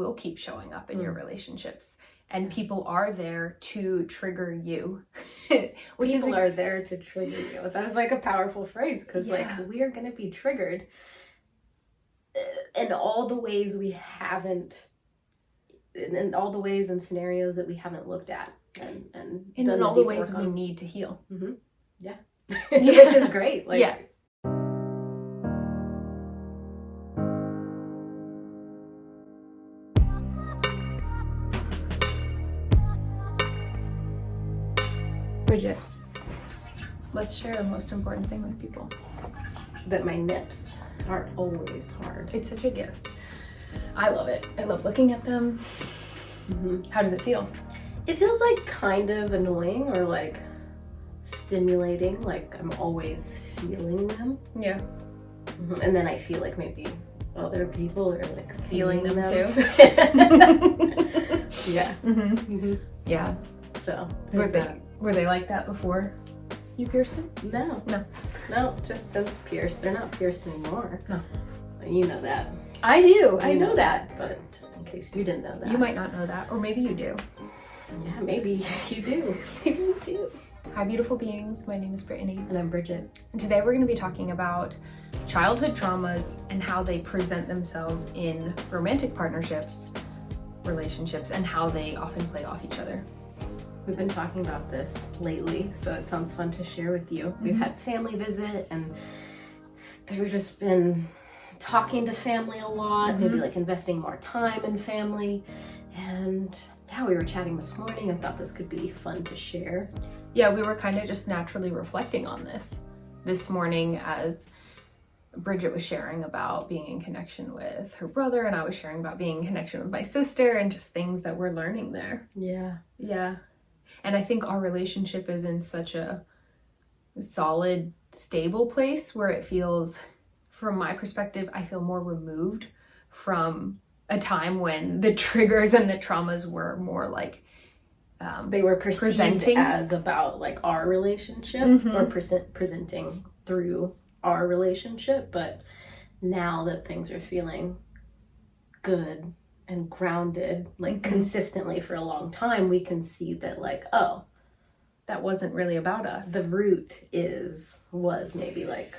will keep showing up in your relationships. And people are there to trigger you. People are there to trigger you. That's like a powerful phrase, because like we are going to be triggered in all the ways we haven't, in all the ways and scenarios that we haven't looked at, and in all the ways we need to heal. Mm-hmm. Yeah. Which is great. Like, yeah. Bridget, let's share the most important thing with people. That my nips aren't always hard. It's such a gift. I love it. I love looking at them. Mm-hmm. How does it feel? It feels like kind of annoying or like stimulating, like I'm always feeling them. Yeah. Mm-hmm. And then I feel like maybe other people are like feeling them too. Yeah. Mm-hmm. Mm-hmm. Yeah. So were they like that before you pierced them? No, just since pierced. They're not pierced anymore. No. You know that. I do. I know that. But just in case you didn't know that. You might not know that, or maybe you do. Yeah, maybe you do. Maybe you do. Hi, beautiful beings. My name is Brittany. And I'm Bridget. And today we're going to be talking about childhood traumas and how they present themselves in romantic partnerships, relationships, and how they often play off each other. We've been talking about this lately, so it sounds fun to share with you. Mm-hmm. We've had family visit, and we've just been talking to family a lot, maybe like investing more time in family. And yeah, we were chatting this morning and thought this could be fun to share. Yeah, we were kind of just naturally reflecting on this morning as Bridget was sharing about being in connection with her brother, and I was sharing about being in connection with my sister, and just things that we're learning there. Yeah. Yeah. And I think our relationship is in such a solid, stable place where it feels, from my perspective, I feel more removed from a time when the triggers and the traumas were more like they were presenting as about like our relationship, or presenting through our relationship. But now that things are feeling good and grounded, like consistently for a long time, we can see that like, oh, that wasn't really about us. The root was maybe like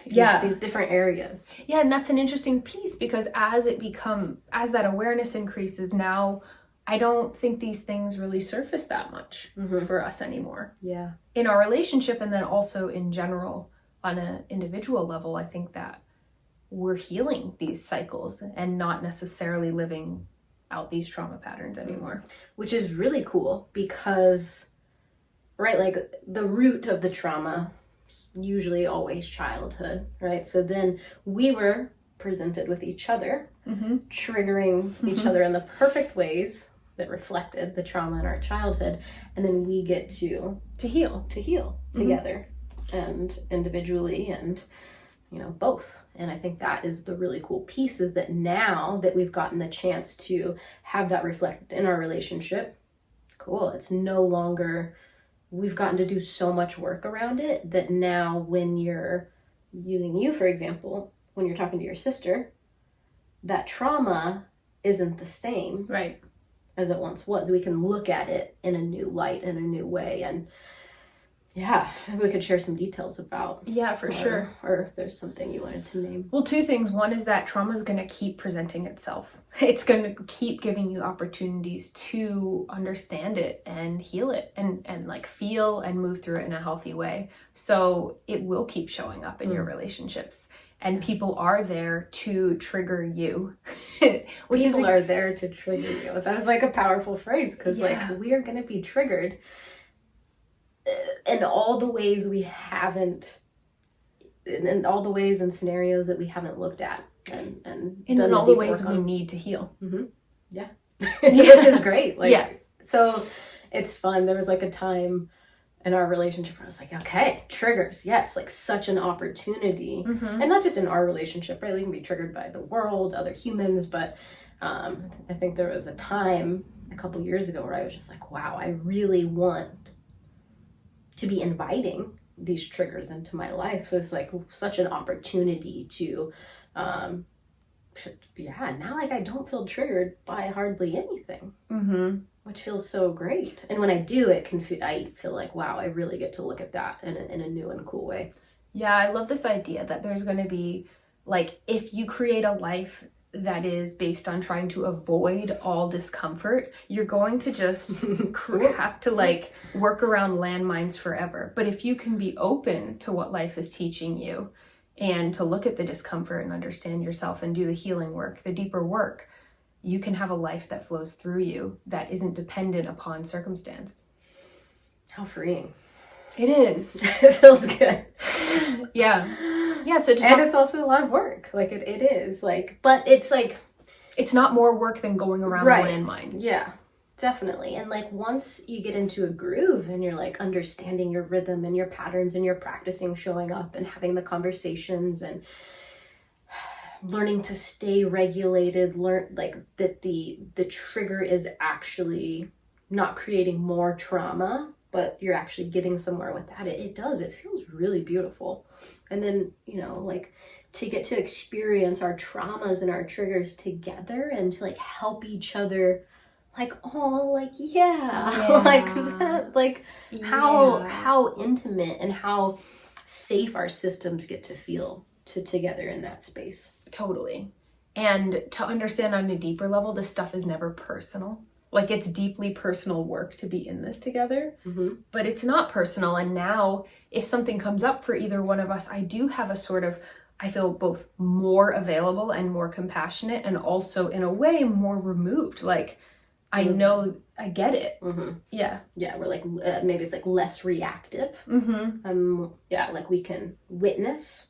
these different areas. Yeah, and that's an interesting piece, because as that awareness increases, now I don't think these things really surface that much for us anymore. Yeah. In our relationship, and then also in general on an individual level, I think that we're healing these cycles and not necessarily living out these trauma patterns anymore. Which is really cool, because, right, like the root of the trauma is usually always childhood, right? So then we were presented with each other, triggering each other in the perfect ways that reflected the trauma in our childhood, and then we get to heal together and individually, and both. And I think that is the really cool piece, is that now that we've gotten the chance to have that reflect in our relationship, cool, it's no longer, we've gotten to do so much work around it that now when you're using you, for example, when you're talking to your sister, that trauma isn't the same as it once was. We can look at it in a new light, in a new way. And yeah, we could share some details about. Yeah, for sure. Or if there's something you wanted to name. Well, two things. One is that trauma is going to keep presenting itself. It's going to keep giving you opportunities to understand it and heal it and like feel and move through it in a healthy way. So it will keep showing up in your relationships. And people are there to trigger you. People are there to trigger you. That's like a powerful phrase, because like we are going to be triggered in all the ways we haven't, in all the ways and scenarios that we haven't looked at, and in all the ways we need to heal. Yeah. Which is great. Like, so it's fun. There was like a time in our relationship where I was like, okay, triggers, yes, like such an opportunity. And not just in our relationship, right? We can be triggered by the world, other humans, but I think there was a time a couple years ago where I was just like, wow, I really want to be inviting these triggers into my life. It's like such an opportunity to yeah, now like I don't feel triggered by hardly anything, which feels so great. And when I do, I feel like, wow, I really get to look at that in a new and cool way. Yeah, I love this idea that there's going to be, like, if you create a life that is based on trying to avoid all discomfort, you're going to just have to like work around landmines forever. But if you can be open to what life is teaching you and to look at the discomfort and understand yourself and do the healing work, the deeper work, you can have a life that flows through you that isn't dependent upon circumstance. How freeing. It is. It feels good. Yeah. Yeah, so and it's also a lot of work. Like it is. Like, but it's like, it's not more work than going around landmines. Yeah, definitely. And like once you get into a groove and you're like understanding your rhythm and your patterns and you're practicing showing up and having the conversations and learning to stay regulated, learn like that the trigger is actually not creating more trauma, but you're actually getting somewhere with that. It feels really beautiful. And then, you know, like to get to experience our traumas and our triggers together and to like help each other, like, oh, like, like that, like how intimate and how safe our systems get to feel together in that space. Totally. And to understand on a deeper level, this stuff is never personal. Like, it's deeply personal work to be in this together, but it's not personal. And now if something comes up for either one of us, I do have a sort of, I feel both more available and more compassionate and also in a way more removed. Like, I know I get it. Yeah. Yeah. We're like, maybe it's like less reactive. Yeah. Like we can witness,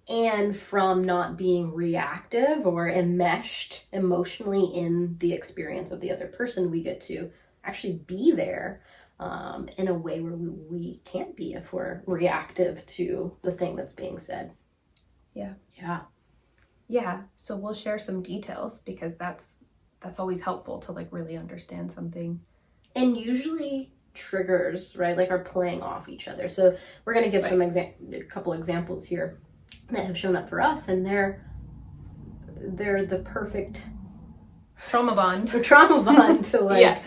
and from not being reactive or enmeshed emotionally in the experience of the other person, we get to actually be there in a way where we can't be if we're reactive to the thing that's being said. Yeah. Yeah. Yeah. So we'll share some details because that's always helpful to like really understand something. And usually triggers, right, like are playing off each other. So we're going to give a couple examples here that have shown up for us, and they're the perfect trauma bond to like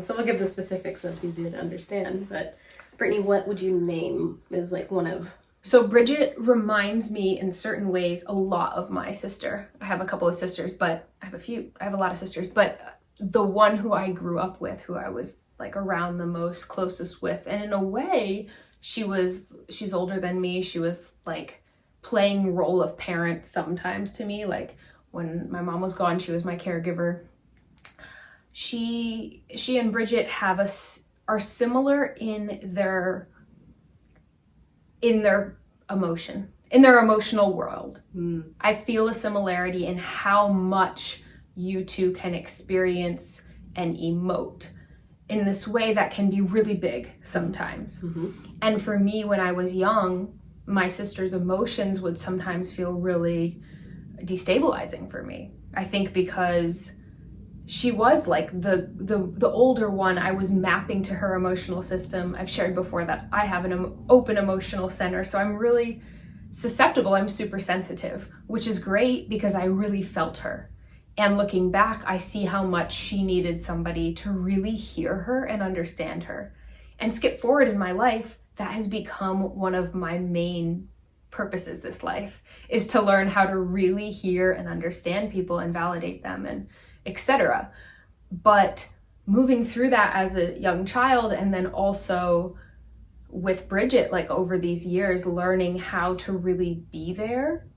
so we'll give the specifics so it's easier to understand. But Brittany, what would you name is like one of... So Bridget reminds me in certain ways a lot of my sister. I have a couple of sisters, but I have a lot of sisters, but the one who I grew up with, who I was like around the most closest with, and in a way she's older than me. She was like playing role of parent sometimes to me. Like when my mom was gone, she was my caregiver. She and Bridget are similar in their emotional world. I feel a similarity in how much you two can experience and emote in this way that can be really big sometimes. And for me, when I was young, my sister's emotions would sometimes feel really destabilizing for me. I think because she was like the older one. I was mapping to her emotional system. I've shared before that I have an open emotional center, so I'm really susceptible. I'm super sensitive, which is great because I really felt her. And looking back, I see how much she needed somebody to really hear her and understand her. And skip forward in my life, that has become one of my main purposes this life, is to learn how to really hear and understand people and validate them and etc. But moving through that as a young child, and then also with Bridget, like over these years, learning how to really be there,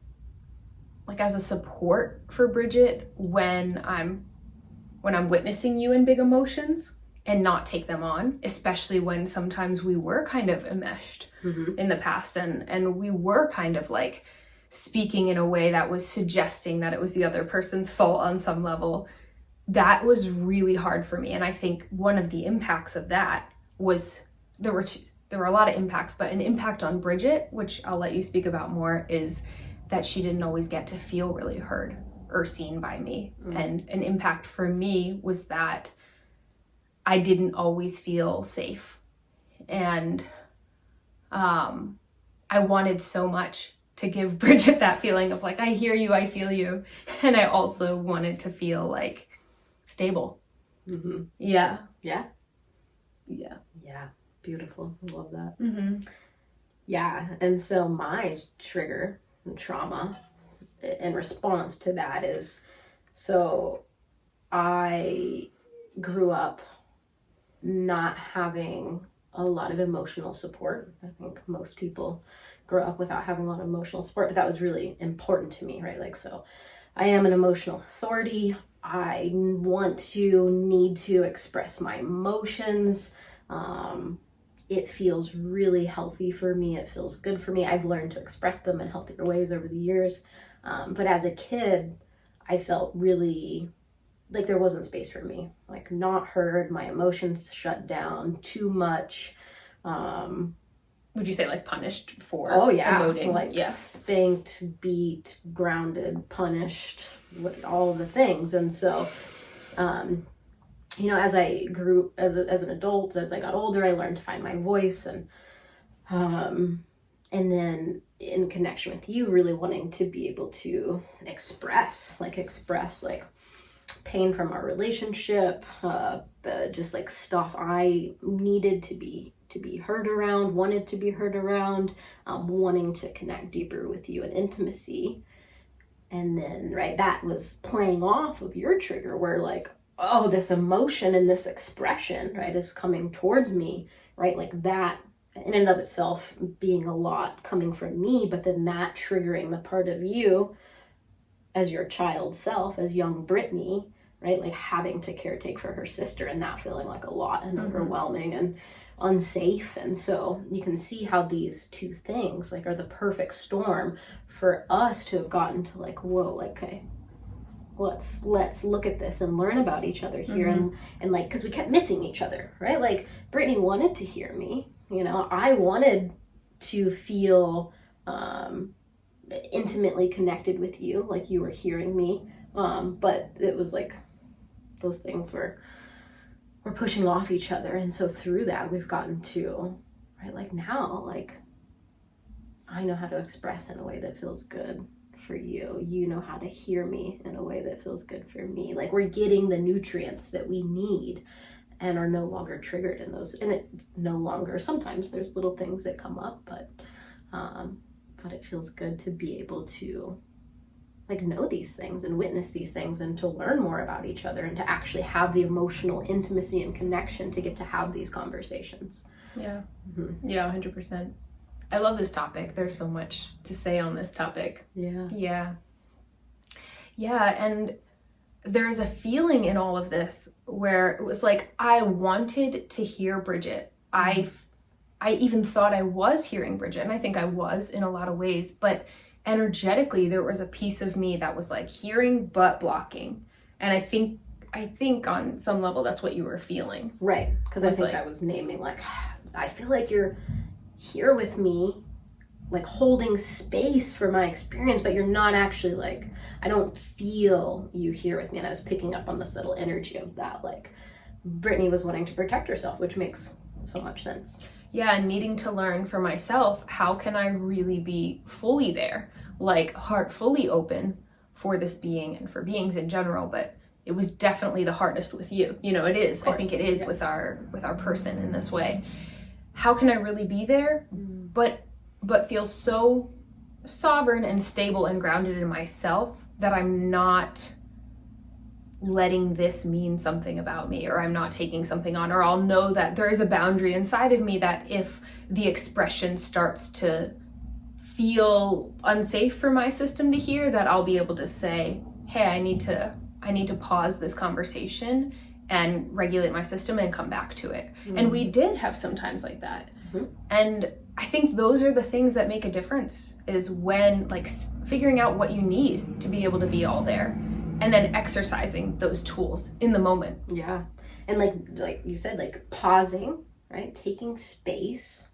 like as a support for Bridget when I'm witnessing you in big emotions and not take them on, especially when sometimes we were kind of enmeshed in the past and we were kind of like speaking in a way that was suggesting that it was the other person's fault on some level. That was really hard for me. And I think one of the impacts of that was, there were a lot of impacts, but an impact on Bridget, which I'll let you speak about more, is that she didn't always get to feel really heard or seen by me. And an impact for me was that I didn't always feel safe. And I wanted so much to give Bridget that feeling of like, I hear you, I feel you. And I also wanted to feel like stable. Mm-hmm. Yeah. Yeah. Yeah. Yeah. Beautiful. I love that. Mm-hmm. Yeah. And so my trigger and trauma in response to that is, so I grew up not having a lot of emotional support. I think most people grow up without having a lot of emotional support, but that was really important to me, right? Like, so I am an emotional authority. I need to express my emotions. It feels really healthy for me. It feels good for me. I've learned to express them in healthier ways over the years. But as a kid, I felt really like there wasn't space for me, like not heard, my emotions shut down too much. Would you say like punished for emoting? Like spanked, beat, grounded, punished, all of the things. And so, as I grew as an adult, as I got older, I learned to find my voice, and then in connection with you, really wanting to be able to express pain from our relationship, just like stuff I needed to be heard around, wanted to be heard around, wanting to connect deeper with you in intimacy. And then, right, that was playing off of your trigger where like, oh, this emotion and this expression, right, is coming towards me, right? Like that in and of itself being a lot coming from me, but then that triggering the part of you as your child self, as young Brittany, right? Like having to caretake for her sister and that feeling like a lot and overwhelming and unsafe. And so you can see how these two things like are the perfect storm for us to have gotten to like, whoa, like, okay, let's look at this and learn about each other here. And like, because we kept missing each other, right? Like Brittany wanted to hear me, I wanted to feel intimately connected with you, like you were hearing me, but it was like those things were pushing off each other. And so through that we've gotten to, right, like now, like I know how to express in a way that feels good for you, you know how to hear me in a way that feels good for me. Like we're getting the nutrients that we need and are no longer triggered in those, and it no longer, sometimes there's little things that come up, but it feels good to be able to like know these things and witness these things and to learn more about each other and to actually have the emotional intimacy and connection to get to have these conversations. Yeah. Yeah, 100%. I love this topic. There's so much to say on this topic. Yeah, and there's a feeling in all of this where it was like I wanted to hear Bridget. I even thought I was hearing Bridget, and I think I was in a lot of ways, but energetically there was a piece of me that was like hearing but blocking. And I think on some level that's what you were feeling. Right, because I think like, I was naming like, I feel like you're here with me, like holding space for my experience, but you're not actually like, I don't feel you here with me. And I was picking up on the subtle energy of that. Like Brittany was wanting to protect herself, which makes so much sense. Yeah, and needing to learn for myself, how can I really be fully there, like heart fully open for this being and for beings in general. But it was definitely the hardest with you. It is. I think it is with our person in this way. How can I really be there, but feel so sovereign and stable and grounded in myself that I'm not letting this mean something about me, or I'm not taking something on, or I'll know that there is a boundary inside of me that if the expression starts to feel unsafe for my system to hear, that I'll be able to say, hey, I need to pause this conversation and regulate my system and come back to it. And we did have some times like that. And I think those are the things that make a difference, is when like figuring out what you need to be able to be all there, and then exercising those tools in the moment. Yeah. And like you said, like pausing, right? Taking space,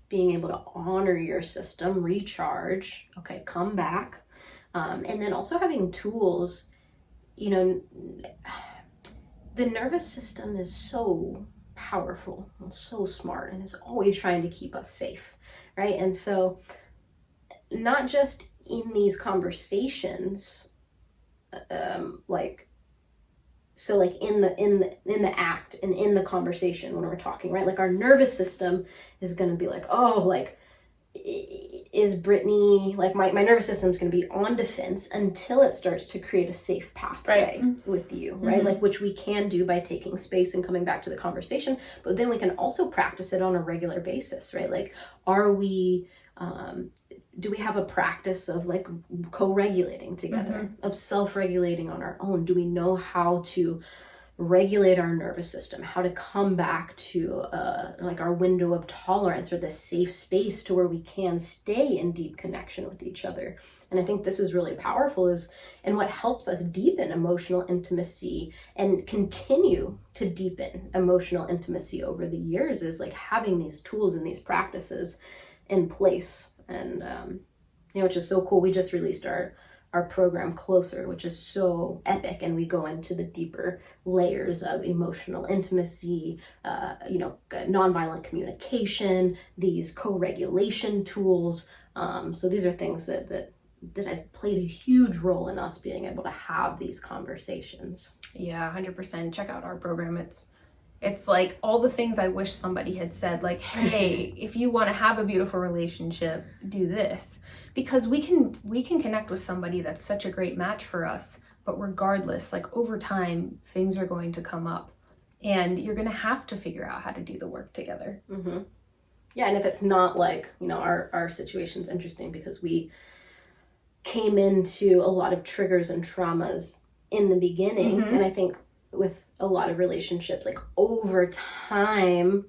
being able to honor your system, recharge, okay, come back. And then also having tools, the nervous system is so powerful and so smart and is always trying to keep us safe, right? And so not just in these conversations, in the act and in the conversation when we're talking, right? Like our nervous system is going to be like, oh, like, is Brittany, like my nervous system is going to be on defense until it starts to create a safe pathway with you, right? Like, which we can do by taking space and coming back to the conversation, but then we can also practice it on a regular basis, right? Like, are we, do we have a practice of like co-regulating together, of self-regulating on our own? Do we know how to regulate our nervous system, how to come back to like our window of tolerance or the safe space to where we can stay in deep connection with each other? And I think this is really powerful, and what helps us deepen emotional intimacy and continue to deepen emotional intimacy over the years is like having these tools and these practices in place. And which is so cool. We just released our program Closer, which is so epic, and we go into the deeper layers of emotional intimacy, nonviolent communication, these co-regulation tools. So these are things that have played a huge role in us being able to have these conversations. Yeah, 100%. Check out our program. It's like all the things I wish somebody had said, like, hey, if you want to have a beautiful relationship, do this. Because we can connect with somebody that's such a great match for us, but regardless, like over time, things are going to come up and you're going to have to figure out how to do the work together. Mm-hmm. Yeah, and if it's not like, our situation's interesting because we came into a lot of triggers and traumas in the beginning, and I think with a lot of relationships, like over time,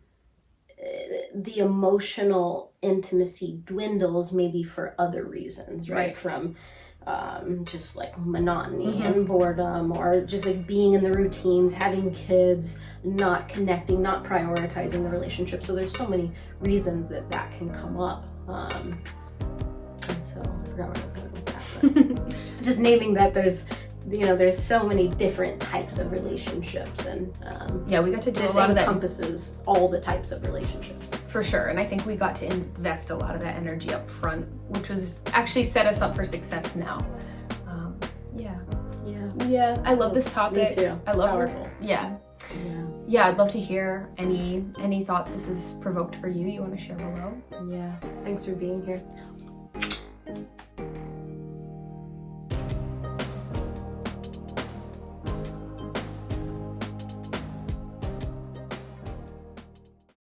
the emotional intimacy dwindles maybe for other reasons, right? From just like monotony and boredom, or just like being in the routines, having kids, not connecting, not prioritizing the relationship. So there's so many reasons that can come up. And so I forgot where I was going with that, but just naming that there's so many different types of relationships, and we got to do this a lot of that. Encompasses all the types of relationships. For sure, and I think we got to invest a lot of that energy up front, which was actually set us up for success now. Yeah. I love this topic. Me too. I love Powerful. Yeah, I'd love to hear any thoughts this has provoked for you. You want to share below? Yeah. Thanks for being here.